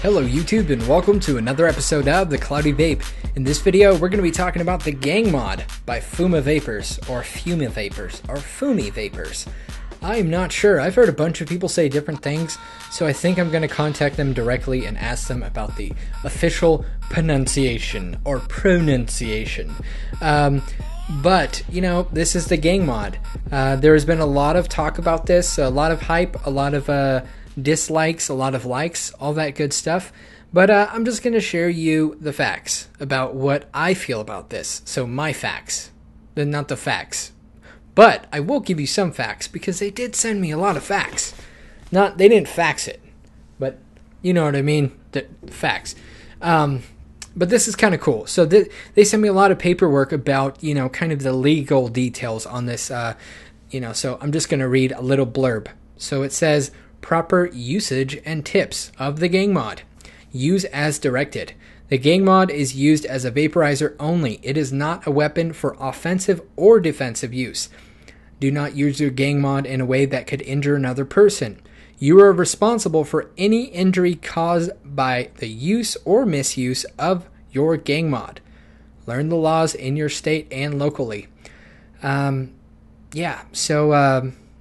Hello YouTube and welcome to another episode of The Cloudy Vape. In this video we're going to be talking about the Gang Mod by Fumi Vapors or Fumi Vapors or Fumi Vapors. I'm not sure. I've heard a bunch of people say different things, so I think I'm going to contact them directly and ask them about the official pronunciation or pronunciation. But, you know, this is the Gang Mod. There has been a lot of talk about this, a lot of hype, a lot of dislikes, a lot of likes, all that good stuff. But I'm just going to share you the facts about what I feel about this. So my facts, not the facts. But I will give you some facts because they did send me a lot of facts. They didn't fax it, but you know what I mean, the facts. But this is kind of cool. So they sent me a lot of paperwork about, you know, kind of the legal details on this, so I'm just going to read a little blurb. So it says, proper usage and tips of the Gang Mod. Use as directed. The Gang Mod is used as a vaporizer only. It is not a weapon for offensive or defensive use. Do not use your Gang Mod in a way that could injure another person. You are responsible for any injury caused by the use or misuse of your Gang Mod. Learn the laws in your state and locally.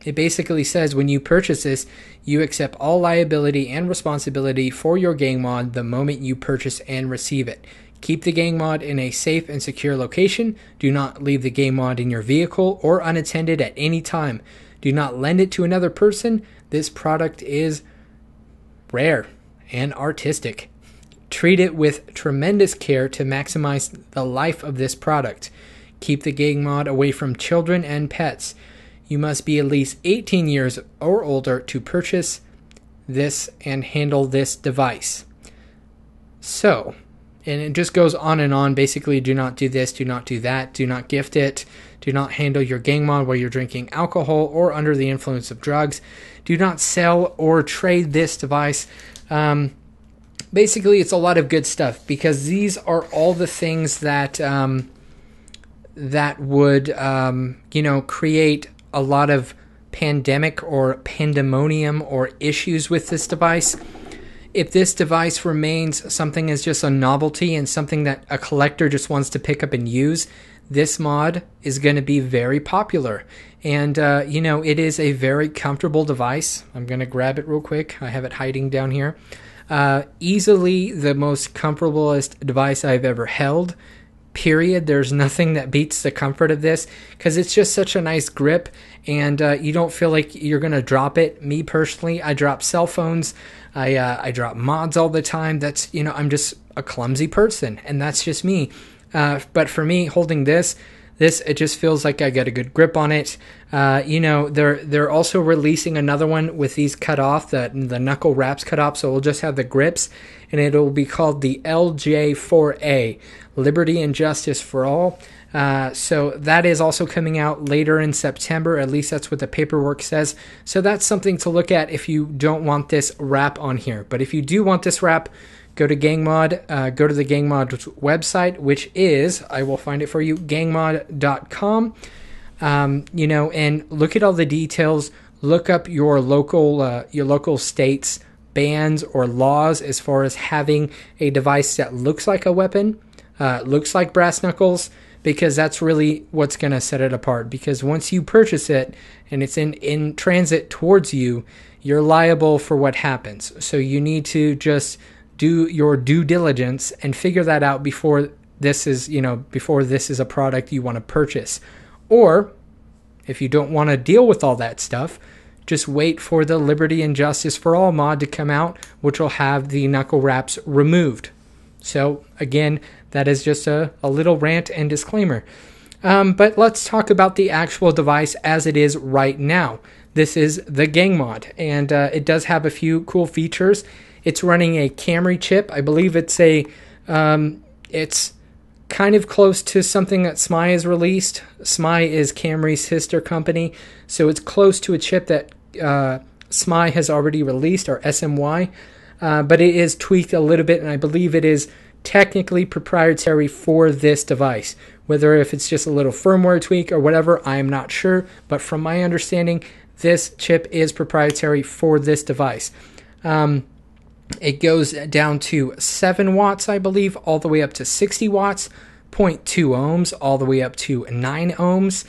It basically says when you purchase this, you accept all liability and responsibility for your Gang Mod the moment you purchase and receive it. Keep the Gang Mod in a safe and secure location. Do not leave the Gang Mod in your vehicle or unattended at any time. Do not lend it to another person. This product is rare and artistic. Treat it with tremendous care to maximize the life of this product. Keep the Gang Mod away from children and pets. You must be at least 18 years or older to purchase this and handle this device. So, and it just goes on and on. Basically, do not do this, do not do that, do not gift it, do not handle your Gang Mod while you're drinking alcohol or under the influence of drugs. Do not sell or trade this device. Basically, it's a lot of good stuff because these are all the things that would create a lot of pandemic or pandemonium or issues with this device. If this device remains something as just a novelty and something that a collector just wants to pick up and use, this mod is going to be very popular. And, it is a very comfortable device. I'm going to grab it real quick. I have it hiding down here. Easily the most comfortablest device I've ever held. Period. There's nothing that beats the comfort of this because it's just such a nice grip and you don't feel like you're going to drop it. Me personally, I drop cell phones. I drop mods all the time. That's, I'm just a clumsy person and that's just me. But for me, holding this, it just feels like I got a good grip on it. They're also releasing another one with these cut off, the knuckle wraps cut off, so we'll just have the grips, and it'll be called the LJ4A, Liberty and Justice for All. So that is also coming out later in September, at least that's what the paperwork says. So that's something to look at if you don't want this wrap on here. But if you do want this wrap, go to Gang Mod, go to the Gang Mod website, which is, I will find it for you, gangmod.com, and look at all the details. Look up your local state's bans or laws as far as having a device that looks like a weapon, looks like brass knuckles, because that's really what's going to set it apart. Because once you purchase it and it's in transit towards you, you're liable for what happens. So you need to just do your due diligence and figure that out before this is a product you want to purchase. Or if you don't want to deal with all that stuff, just wait for the Liberty and Justice for All mod to come out, which will have the knuckle wraps removed. So again, that is just a little rant and disclaimer. But let's talk about the actual device as it is right now. This is the Gang Mod, and it does have a few cool features. It's running a Camry chip. I believe it's it's kind of close to something that SMI has released. SMI is Camry's sister company, so it's close to a chip that SMI has already released, or SMY, but it is tweaked a little bit, and I believe it is technically proprietary for this device. Whether if it's just a little firmware tweak or whatever, I am not sure, but from my understanding, this chip is proprietary for this device. It goes down to 7 watts, I believe, all the way up to 60 watts, zero point 0.2 ohms, all the way up to 9 ohms.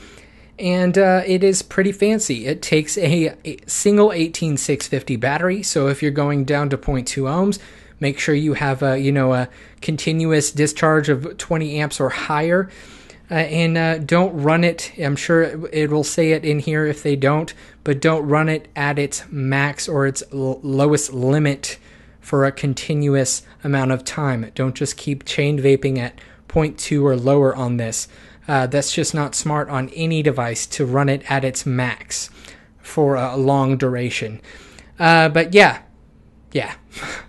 And it is pretty fancy. It takes a single 18650 battery. So if you're going down to 0.2 ohms, make sure you have a continuous discharge of 20 amps or higher. And don't run it. I'm sure it will say it in here if they don't, but don't run it at its max or its lowest limit for a continuous amount of time. Don't just keep chain vaping at 0.2 or lower on this. That's just not smart on any device to run it at its max for a long duration. But yeah,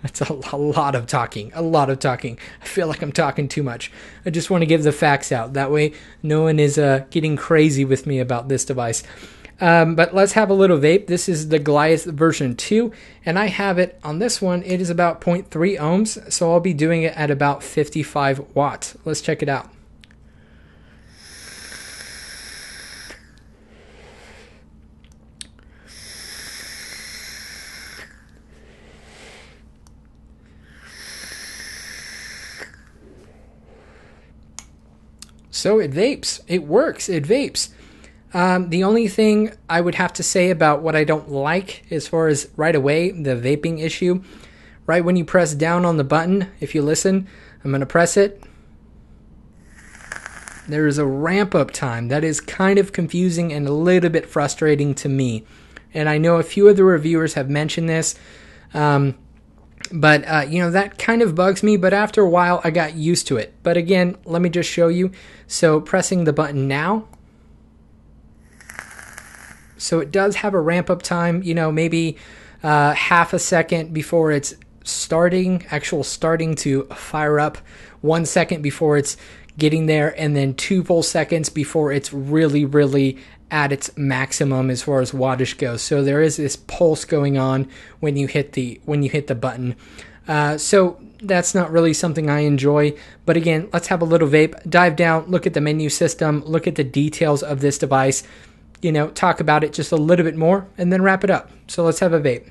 that's a lot of talking. I feel like I'm talking too much. I just want to give the facts out. That way no one is getting crazy with me about this device. But let's have a little vape. This is the Goliath version 2, and I have it on this one. It is about 0.3 ohms, so I'll be doing it at about 55 watts. Let's check it out. So it vapes. It works. It vapes. The only thing I would have to say about what I don't like as far as right away, the vaping issue, right when you press down on the button, if you listen, I'm going to press it. There is a ramp up time that is kind of confusing and a little bit frustrating to me. And I know a few of the reviewers have mentioned this. But that kind of bugs me, but after a while I got used to it. But again, let me just show you. So pressing the button now. So it does have a ramp up time, maybe half a second before it's starting to fire up, 1 second before it's getting there, and then 2 full seconds before it's really, really at its maximum as far as wattage goes. So there is this pulse going on when you hit the button. So that's not really something I enjoy. But again, let's have a little vape, dive down, look at the menu system, look at the details of this device, talk about it just a little bit more, and then wrap it up. So let's have a vape.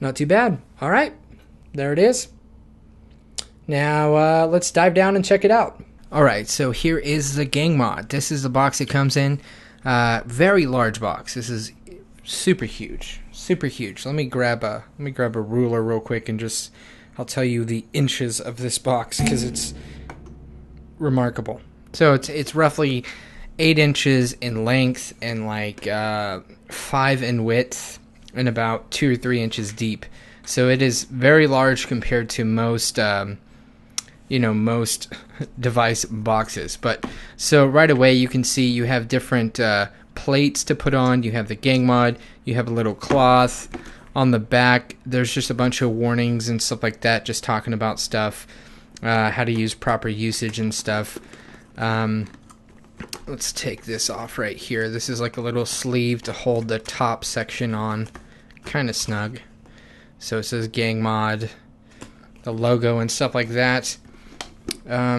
Not too bad. All right, there it is. Now let's dive down and check it out. All right, so here is the gang mod. This is the box it comes in. Very large box. This is super huge, super huge. Let me grab a ruler real quick and I'll tell you the inches of this box because it's remarkable. So it's roughly 8 inches in length and like 5 in width, and about 2 or 3 inches deep. So it is very large compared to most most device boxes. But so right away you can see you have different plates to put on. You have the gang mod, you have a little cloth on the back. There's just a bunch of warnings and stuff like that, just talking about stuff, how to use proper usage and stuff. Let's take this off right here. This is like a little sleeve to hold the top section on, kind of snug. So it says gang mod, the logo and stuff like that.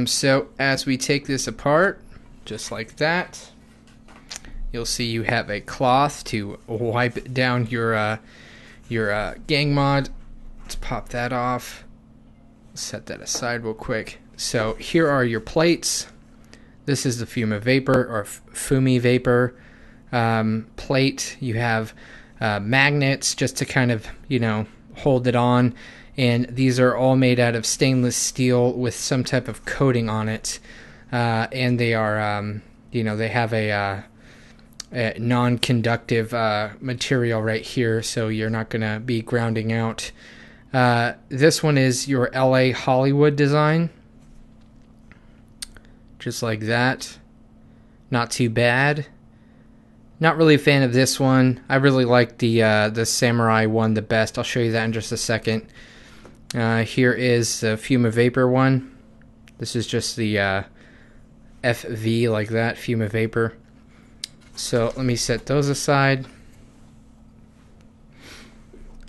So as we take this apart, just like that, you'll see you have a cloth to wipe down your gang mod. Let's pop that off. Set that aside real quick. So here are your plates. This is the Fumi Vapor or Fumi Vapor plate. You have magnets just to kind of hold it on, and these are all made out of stainless steel with some type of coating on it, and they are they have a non-conductive material right here, so you're not going to be grounding out. This one is your LA Hollywood design, just like that. Not too bad. Not really a fan of this one. I really like the Samurai one the best. I'll show you that in just a second. Here is the Fumi Vapor one. This is just the FV like that, Fumi Vapor. So let me set those aside.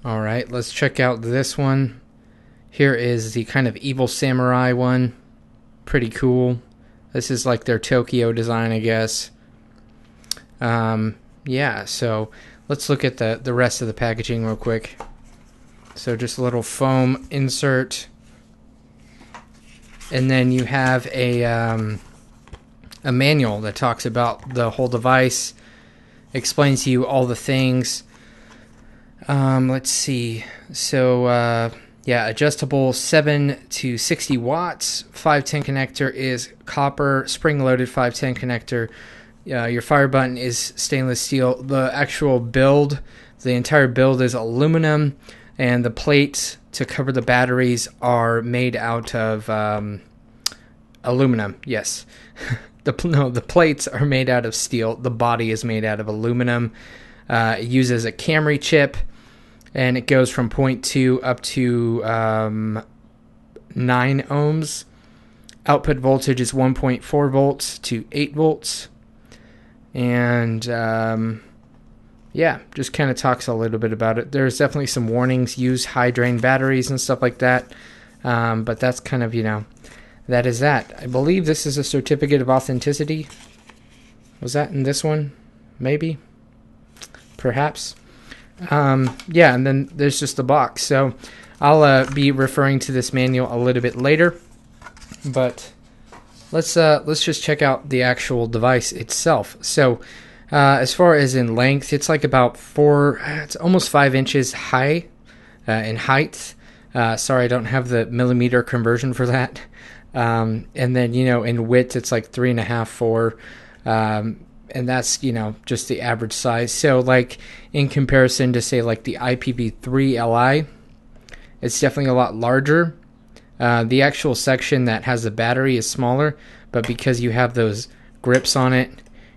Alright, let's check out this one. Here is the kind of Evil Samurai one. Pretty cool. This is like their Tokyo design, I guess. Yeah, so let's look at the rest of the packaging real quick. So just a little foam insert. And then you have a manual that talks about the whole device, explains to you all the things. Let's see. So, yeah, adjustable 7 to 60 watts. 510 connector is copper, spring-loaded 510 connector. Your fire button is stainless steel. The actual build, the entire build is aluminum, and the plates to cover the batteries are made out of aluminum. Yes. The plates are made out of steel. The body is made out of aluminum. It uses a Camry chip, and it goes from 0.2 up to 9 ohms. Output voltage is 1.4 volts to 8 volts. And yeah, just kind of talks a little bit about it. There's definitely some warnings: use high drain batteries and stuff like that. But that's kind of, that is that. I believe this is a certificate of authenticity. Was that in this one? Maybe. Perhaps. Yeah, and then there's just the box. So I'll be referring to this manual a little bit later. But let's just check out the actual device itself. So as far as in length, it's like about it's almost 5 inches high in height. Sorry, I don't have the millimeter conversion for that. And then, in width, it's like 3.5, 4. And that's, just the average size. So, like, in comparison to, say, like the IPv3 Li, it's definitely a lot larger. The actual section that has the battery is smaller, but because you have those grips on it,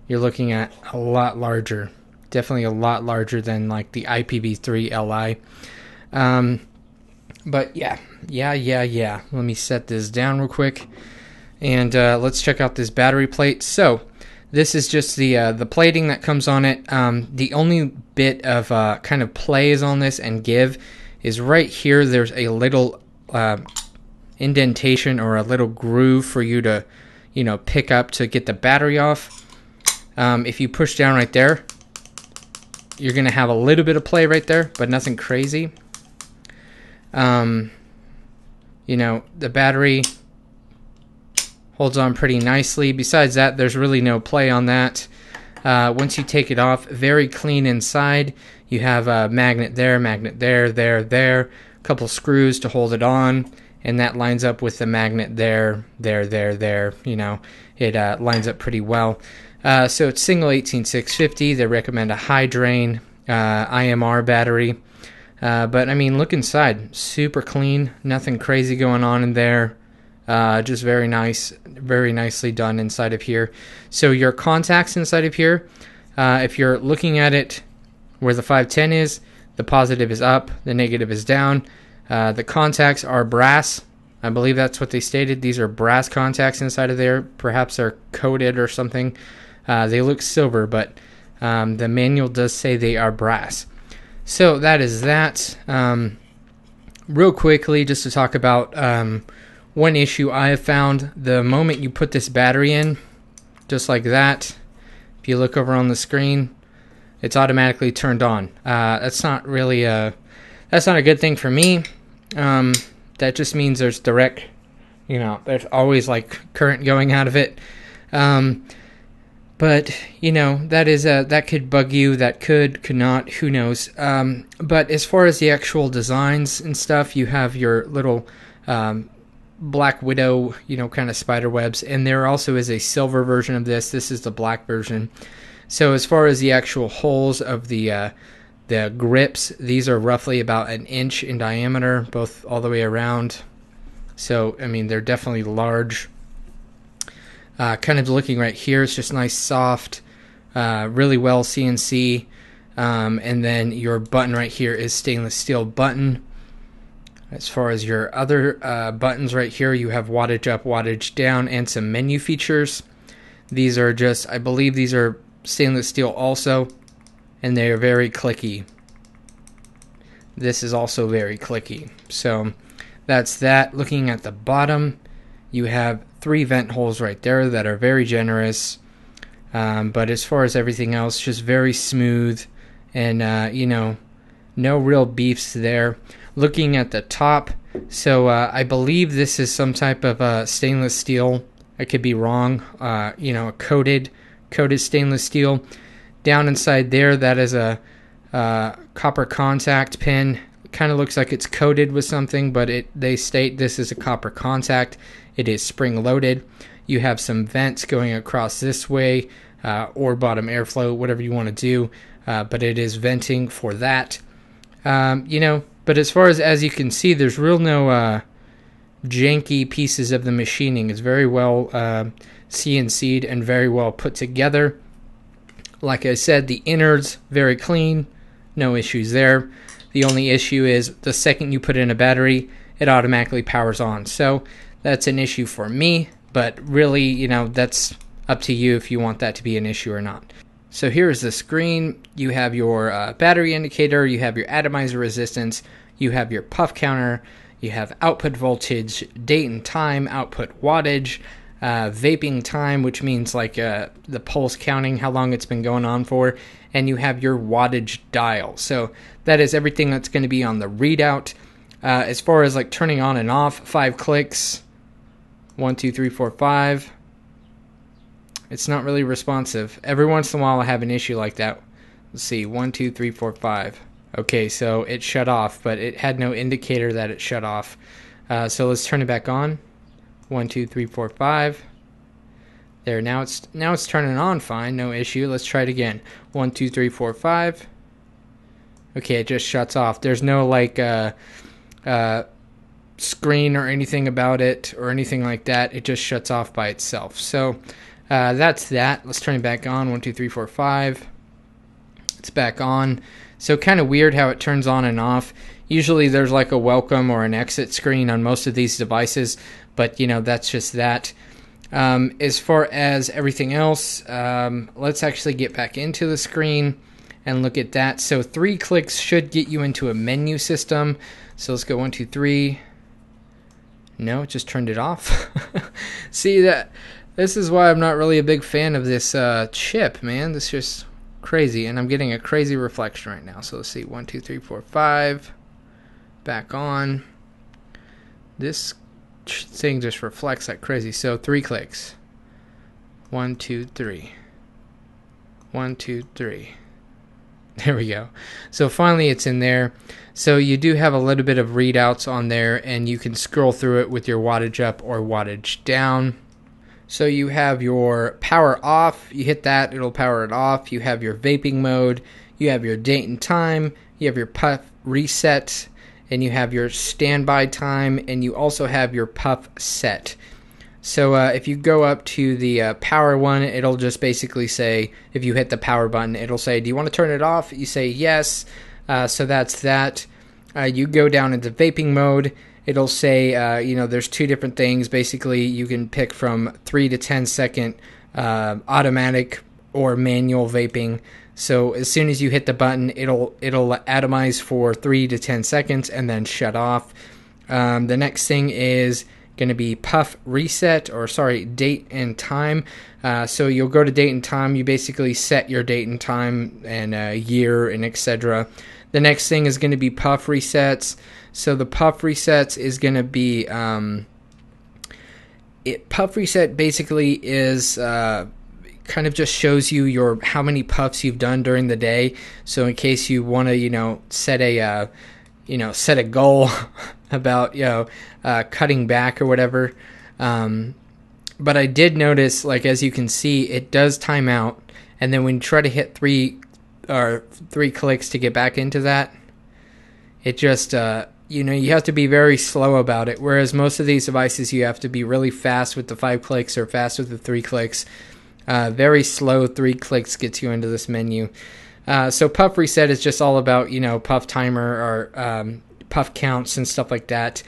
you're looking at a lot larger. Definitely a lot larger than, like, the IPv3 Li. But yeah. Let me set this down real quick, and let's check out this battery plate. So this is just the plating that comes on it. The only bit of kind of plays on this and give is right here. There's a little indentation or a little groove for you to, pick up to get the battery off. If you push down right there, you're gonna have a little bit of play right there, but nothing crazy. The battery holds on pretty nicely. Besides that, there's really no play on that. Once you take it off, very clean inside. You have a magnet there, there. A couple screws to hold it on, and that lines up with the magnet there. It lines up pretty well. So it's single 18650. They recommend a high drain IMR battery. But I mean, look inside, super clean, nothing crazy going on in there. Just very nice, very nicely done inside of here. So your contacts inside of here, if you're looking at it where the 510 is, the positive is up, the negative is down. The contacts are brass. I believe that's what they stated. These are brass contacts inside of there. Perhaps they're coated or something. They look silver, but the manual does say they are brass. So that is that. Real quickly, just to talk about one issue I have found. The moment you put this battery in, just like that, if you look over on the screen, it's automatically turned on. That's not really that's not a good thing for me. That just means there's direct, there's always like current going out of it. But, that is that could bug you, that could not, who knows. But as far as the actual designs and stuff, you have your little Black Widow, kind of spider webs, and there also is a silver version of this. This is the black version. So as far as the actual holes of the grips, these are roughly about 1 inch in diameter, both all the way around. So, I mean, they're definitely large. Kind of looking right here, it's just nice, soft, really well CNC. And then your button right here is stainless steel button. As far as your other buttons right here, you have wattage up, wattage down, and some menu features. These are just, I believe these are stainless steel also, and they are very clicky. This is also very clicky. So that's that. Looking at the bottom, you have 3 vent holes right there that are very generous. But as far as everything else, just very smooth, and you know, no real beefs there. Looking at the top, so I believe this is some type of stainless steel. I could be wrong. You know, a coated stainless steel. Down inside there, that is a copper contact pin. Kind of looks like it's coated with something, but they state this is a copper contact. It is spring loaded. You have some vents going across this way, or bottom airflow, whatever you want to do, but it is venting for that. You know, but as far as you can see, there's no janky pieces of the machining. It's very well CNC'd and very well put together. Like I said, the innards very clean, no issues there. The only issue is the second you put in a battery, it automatically powers on. So that's an issue for me, but really, you know, that's up to you if you want that to be an issue or not. So here's the screen. You have your battery indicator, you have your atomizer resistance, you have your puff counter, you have output voltage, date and time, output wattage, vaping time, which means like the pulse counting, how long it's been going on for, and you have your wattage dial. So that is everything that's going to be on the readout. As far as like turning on and off, 5 clicks, 1, 2, 3, 4, 5. It's not really responsive. Every once in a while I have an issue like that. Let's see, 1, 2, 3, 4, 5. Okay, so it shut off, but it had no indicator that it shut off. So let's turn it back on. 1, 2, 3, 4, 5. There, now it's turning on fine, no issue. Let's try it again. 1, 2, 3, 4, 5. Okay, it just shuts off. There's no like screen or anything about it or anything like that. It just shuts off by itself. So that's that. Let's turn it back on. 1, 2, 3, 4, 5. It's back on. So kind of weird how it turns on and off. Usually there's like a welcome or an exit screen on most of these devices, but you know, that's just that. As far as everything else, let's actually get back into the screen and look at that. So 3 clicks should get you into a menu system. So let's go 1, 2, 3. No, it just turned it off. See that? This is why I'm not really a big fan of this chip, man. This is just crazy, and I'm getting a crazy reflection right now. So let's see, 1, 2, 3, 4, 5. Back on. This thing just reflects like crazy. So 3 clicks. 1, 2, 3. 1, 2, 3. There we go. So finally it's in there. So you do have a little bit of readouts on there, and you can scroll through it with your wattage up or wattage down. So you have your power off. You hit that, it'll power it off. You have your vaping mode. You have your date and time. You have your puff reset. And you have your standby time. And you also have your puff set. So if you go up to the power one, it'll just basically say, if you hit the power button, it'll say, do you want to turn it off? You say yes. So that's that. You go down into vaping mode. It'll say, you know, there's 2 different things. Basically, you can pick from 3 to 10 second automatic or manual vaping. So as soon as you hit the button, it'll atomize for 3 to 10 seconds and then shut off. The next thing is going to be puff reset, or sorry, date and time. So you'll go to date and time. You basically set your date and time and year and etc. The next thing is going to be puff resets. So the puff resets is going to be puff reset basically is kind of just shows you how many puffs you've done during the day. So in case you want to, you know, set a goal about, you know, cutting back or whatever. But I did notice, like, as you can see, it does time out, and then when you try to hit 3 clicks to get back into that, it just you know, you have to be very slow about it. Whereas most of these devices, you have to be really fast with the 5 clicks or fast with the 3 clicks. Very slow 3 clicks gets you into this menu. So puff reset is just all about, you know, puff timer or puff counts and stuff like that.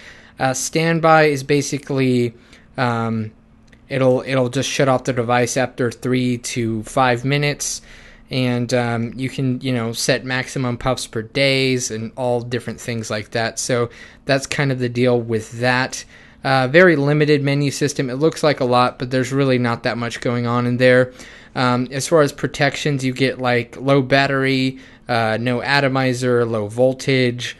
Standby is basically it'll just shut off the device after 3 to 5 minutes. And you can, you know, set maximum puffs per days and all different things like that. So that's kind of the deal with that. Very limited menu system. It looks like a lot, but there's really not that much going on in there. As far as protections, you get like low battery, no atomizer, low voltage,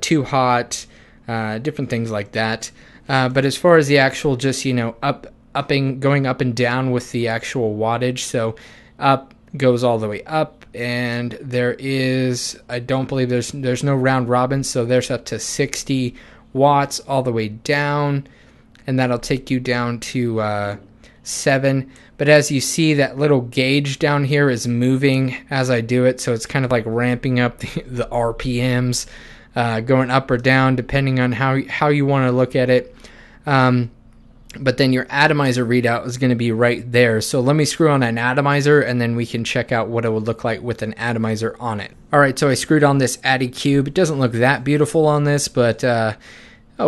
too hot, different things like that. But as far as the actual just, going up and down with the actual wattage, so up goes all the way up, and there is, I don't believe there's no round robin, so there's up to 60 watts all the way down, and that'll take you down to 7. But as you see, that little gauge down here is moving as I do it, so it's kind of like ramping up the RPMs, going up or down depending on how you want to look at it. But then your atomizer readout is going to be right there. So let me screw on an atomizer, and then we can check out what it would look like with an atomizer on it. All right, so I screwed on this Addy Cube. It doesn't look that beautiful on this, but oh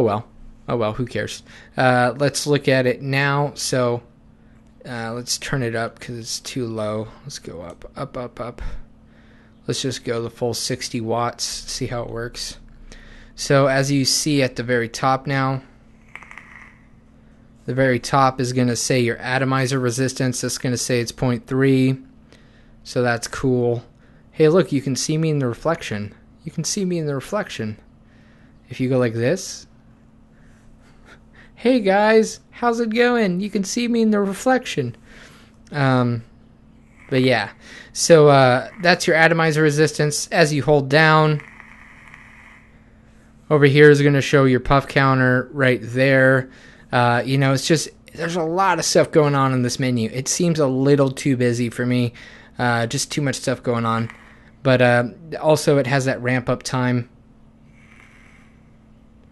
well, who cares? Let's look at it now. So let's turn it up because it's too low. Let's go up. Let's just go the full 60 watts, see how it works. So as you see at the very top now, the very top is going to say your atomizer resistance. It's going to say it's 0.3. So that's cool. Hey, look, you can see me in the reflection. You can see me in the reflection. If you go like this. Hey, guys, how's it going? You can see me in the reflection. But yeah. So that's your atomizer resistance. As you hold down, over here is going to show your puff counter right there. It's just, there's a lot of stuff going on in this menu. It seems a little too busy for me. Just too much stuff going on. But also it has that ramp up time.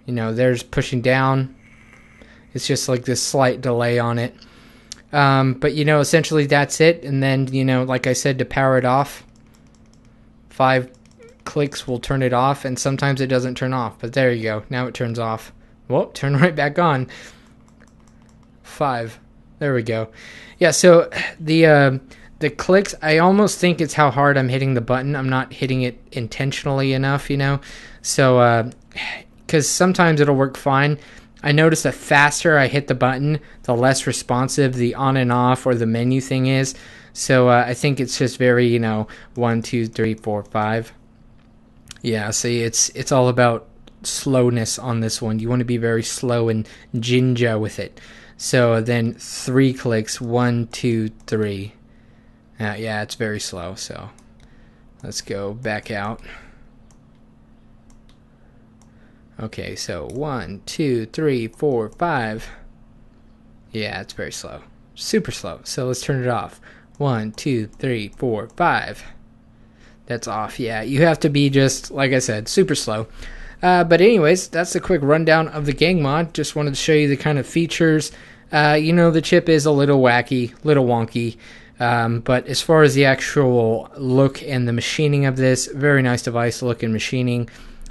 There's pushing down. It's just like this slight delay on it. But essentially that's it. And then, like I said, to power it off, 5 clicks will turn it off. And sometimes it doesn't turn off. But there you go. Now it turns off. Well, turn right back on. 5. There we go. Yeah, so the clicks, I almost think it's how hard I'm hitting the button. I'm not hitting it intentionally enough, So, because sometimes it'll work fine. I notice the faster I hit the button, the less responsive the on and off or the menu thing is. So I think it's just very, 1, 2, 3, 4, 5. Yeah, see, it's all about slowness on this one. You want to be very slow and ginger with it. So then 3 clicks, 1, 2, 3. Yeah, it's very slow. So let's go back out. Okay, so 1, 2, 3, 4, 5. Yeah, it's very slow. Super slow. So let's turn it off. 1, 2, 3, 4, 5. That's off. Yeah, you have to be just, like I said, super slow. But anyways, that's a quick rundown of the gang mod. Just wanted to show you the kind of features. The chip is a little wacky, little wonky. But as far as the actual look and the machining of this, very nice device look and machining.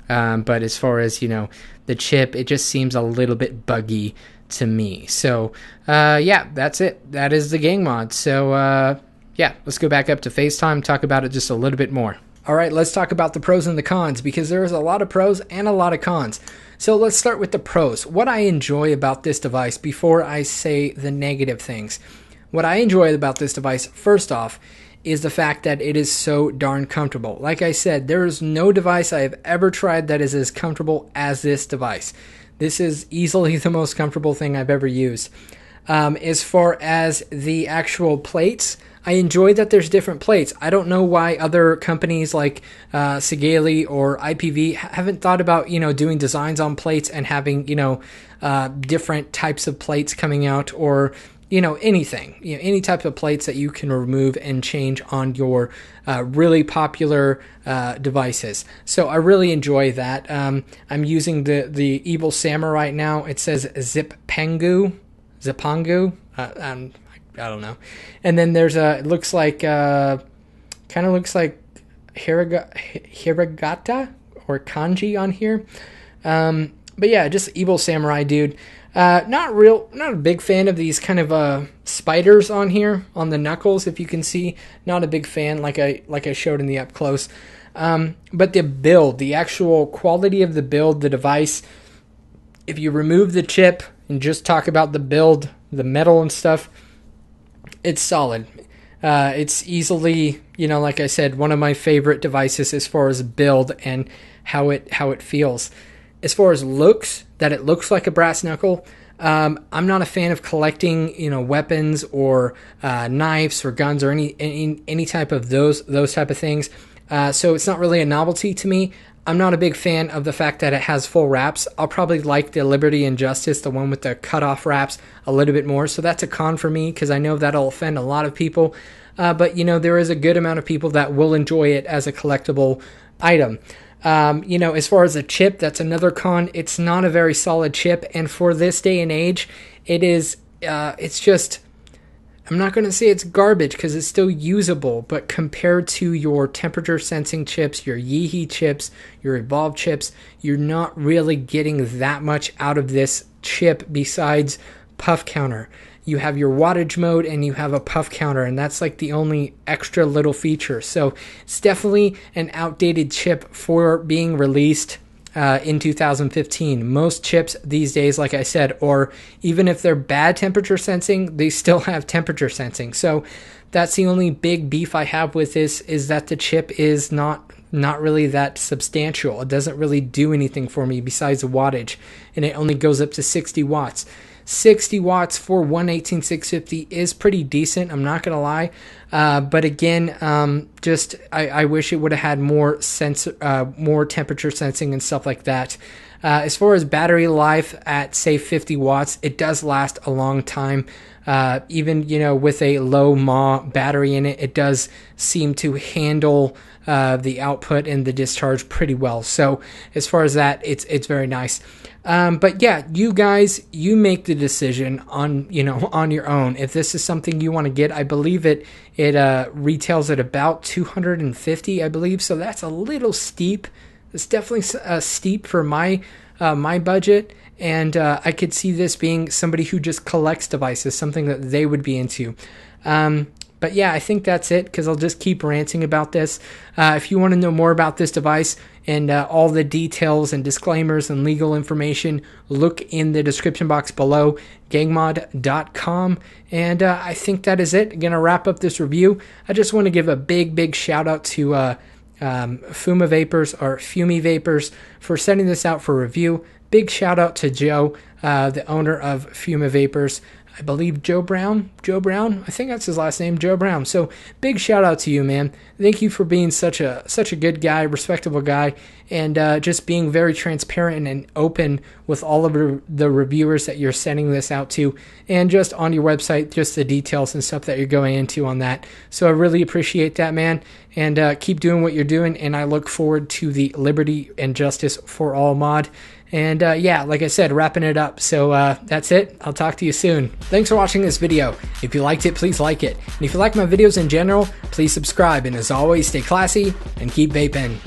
But as far as, the chip, it just seems a little bit buggy to me. So, yeah, that's it. That is the gang mod. So, yeah, let's go back up to FaceTime, talk about it just a little bit more. All right, let's talk about the pros and the cons, because there's a lot of pros and a lot of cons. So let's start with the pros. What I enjoy about this device before I say the negative things. What I enjoy about this device, first off, is the fact that it is so darn comfortable. Like I said, there is no device I have ever tried that is as comfortable as this device. This is easily the most comfortable thing I've ever used. As far as the actual plates, I enjoy that there's different plates. I don't know why other companies like Seagate or IPV haven't thought about, doing designs on plates and having, different types of plates coming out, or anything, any type of plates that you can remove and change on your really popular devices. So I really enjoy that. I'm using the Evil Samurai right now. It says Zipangu. I don't know. And then there's it looks like, kind of looks like hiragata or kanji on here. But yeah, just Evil Samurai, dude. Not a big fan of these kind of spiders on here on the knuckles. If you can see, not a big fan, like I showed in the up close. But the build, the actual quality of the build, the device. If you remove the chip, and just talk about the build, the metal and stuff, it's solid. It's easily, like I said, one of my favorite devices as far as build and how it feels. As far as looks, that it looks like a brass knuckle, I'm not a fan of collecting, weapons or knives or guns or any type of those type of things. So it's not really a novelty to me. I'm not a big fan of the fact that it has full wraps. I'll probably like the Liberty and Justice, the one with the cutoff wraps, a little bit more. So that's a con for me because I know that'll offend a lot of people. But there is a good amount of people that will enjoy it as a collectible item. As far as a chip, that's another con. It's not a very solid chip, and for this day and age, it's just, I'm not going to say it's garbage because it's still usable, but compared to your temperature sensing chips, your Yeehee chips, your Evolve chips, you're not really getting that much out of this chip besides puff counter. You have your wattage mode and you have a puff counter, and that's like the only extra little feature. So it's definitely an outdated chip for being released in 2015. Most chips these days, like I said, or even if they're bad temperature sensing, they still have temperature sensing. So that's the only big beef I have with this, is that the chip is not really that substantial. It doesn't really do anything for me besides the wattage, and it only goes up to 60 watts. 60 watts for 118-650 is pretty decent, I'm not going to lie. But again, I wish it would have had more temperature sensing and stuff like that. As far as battery life at, say, 50 watts, it does last a long time. Even, with a low mAh battery in it, it does seem to handle the output and the discharge pretty well. So as far as that, it's very nice. But yeah, you guys, you make the decision on your own. If this is something you want to get, I believe it retails at about $250, I believe. So that's a little steep. It's definitely steep for my budget. And I could see this being somebody who just collects devices, something that they would be into. But yeah, I think that's it, because I'll just keep ranting about this. If you want to know more about this device and all the details and disclaimers and legal information, look in the description box below, gangmod.com. And I think that is it. I'm going to wrap up this review. I just want to give a big shout out to Fumi Vapors for sending this out for review. Big shout out to Joe, the owner of Fumi Vapors. I believe Joe Brown. I think that's his last name, Joe Brown. So big shout out to you, man. Thank you for being such a good guy, respectable guy, and just being very transparent and open with all of the reviewers that you're sending this out to, and just on your website, just the details and stuff that you're going into on that. So I really appreciate that, man, and keep doing what you're doing, and I look forward to the Liberty and Justice for All mod. And yeah, like I said, wrapping it up. So that's it. I'll talk to you soon. Thanks for watching this video. If you liked it, please like it. And if you like my videos in general, please subscribe. And as always, stay classy and keep vaping.